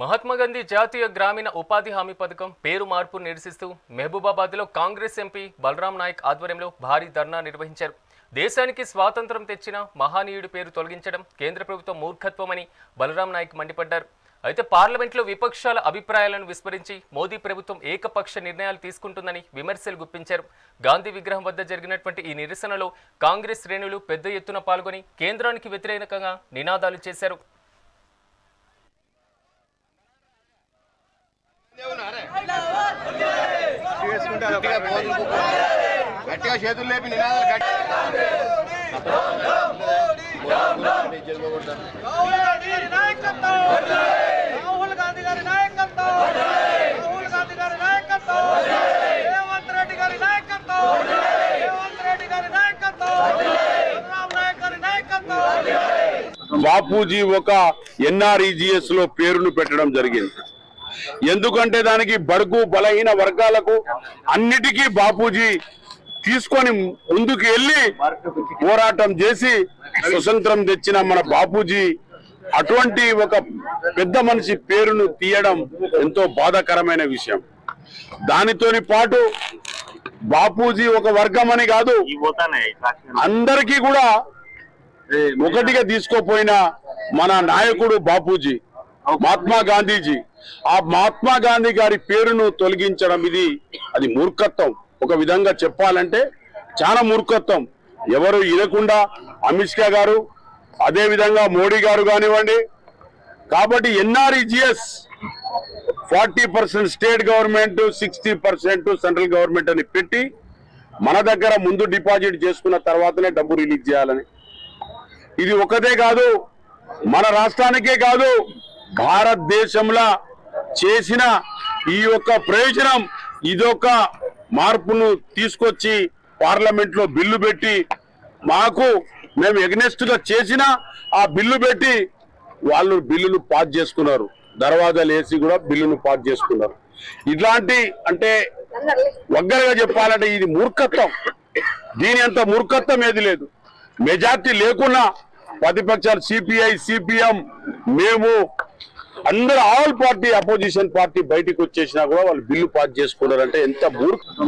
మహాత్మా గాంధీ జాతీయ గ్రామీణ ఉపాధి హామీ పథకం పేరు మార్పు నిరసిస్తూ మహబూబాబాద్లో కాంగ్రెస్ ఎంపీ బలరాం నాయక్ ఆధ్వర్యంలో భారీ ధర్నా నిర్వహించారు. దేశానికి స్వాతంత్రం తెచ్చిన మహానీయుడి పేరు తొలగించడం కేంద్ర ప్రభుత్వం మూర్ఖత్వమని బలరాం నాయక్ మండిపడ్డారు. అయితే పార్లమెంట్లో విపక్షాల అభిప్రాయాలను విస్మరించి మోదీ ప్రభుత్వం ఏకపక్ష నిర్ణయాలు తీసుకుంటుందని విమర్శలు గుప్పించారు. గాంధీ విగ్రహం వద్ద జరిగినటువంటి ఈ నిరసనలో కాంగ్రెస్ శ్రేణులు పెద్ద ఎత్తున పాల్గొని కేంద్రానికి వ్యతిరేకంగా నినాదాలు చేశారు. గట్టిగా చేతులు లేపి నినాదాలు రాహుల్ గాంధీ గారి నాయకత్వం, రాహుల్ గాంధీ గారి నాయకత్వం, రేవంత్ రెడ్డి గారి నాయకత్వం, రేవంత్ రెడ్డి గారి నాయకత్వం, బలరాం నాయక్ గారి నాయకత్వం. బాపూజీ ఒక ఎన్ఆర్ఈజీఎస్ లో పేరును పెట్టడం జరిగింది. ఎందుకంటే దానికి బడుగు బలహీన వర్గాలకు అన్నిటికీ బాపూజీ తీసుకొని ముందుకు వెళ్ళి పోరాటం చేసి స్వతంత్రం తెచ్చిన మన బాపూజీ అటువంటి ఒక పెద్ద మనిషి పేరును తీయడం ఎంతో బాధాకరమైన విషయం. దానితోని పాటు బాపూజీ ఒక వర్గం అని కాదు, అందరికీ కూడా ఒకటిగా తీసుకోపోయిన మన నాయకుడు బాపూజీ, మహాత్మా గాంధీజీ. ఆ మహాత్మా గాంధీ గారి పేరును తొలగించడం అది మూర్ఖత్వం. ఒక విధంగా చెప్పాలంటే చాలా మూర్ఖత్వం. ఎవరు వినకుండా అమిత్ షా గారు, అదే విధంగా మోడీ గారు కానివ్వండి. కాబట్టి NREGS 40% state government, 60% central government అని పెట్టి మన దగ్గర ముందు డిపాజిట్ చేసుకున్న తర్వాతనే డబ్బు రిలీజ్ చేయాలని. ఇది ఒకటే కాదు, మన రాష్ట్రానికే కాదు, భారతదేశంలో చేసిన ఈ యొక్క ప్రయోజనం ఇదొక మార్పును తీసుకొచ్చి పార్లమెంట్ లో బిల్లు పెట్టి మేము ఎగ్నెస్ట్ గా చేసిన ఆ బిల్లు పెట్టి వాళ్ళు బిల్లును పాస్ చేసుకున్నారు. దర్వాజాలు వేసి కూడా బిల్లును పాస్ చేసుకున్నారు. ఇట్లాంటి అంటే వగ్గరగా చెప్పాలంటే ఇది మూర్ఖత్వం. దీని అంత మూర్ఖత్వం ఏది లేదు. మెజార్టీ లేకున్నా ప్రతిపక్షాలు సిపిఐ, సిపిఎం, మేము అందరూ ఆల్ పార్టీ అపోజిషన్ పార్టీ బయటకు వచ్చేసినా కూడా వాళ్ళు బిల్లు పాస్ చేసుకున్నారంటే ఎంత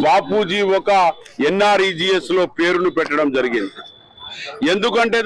బాపూజీ ఒక ఎన్ఆర్ఈజీఎస్ లో పేరును పెట్టడం జరిగింది. ఎందుకంటే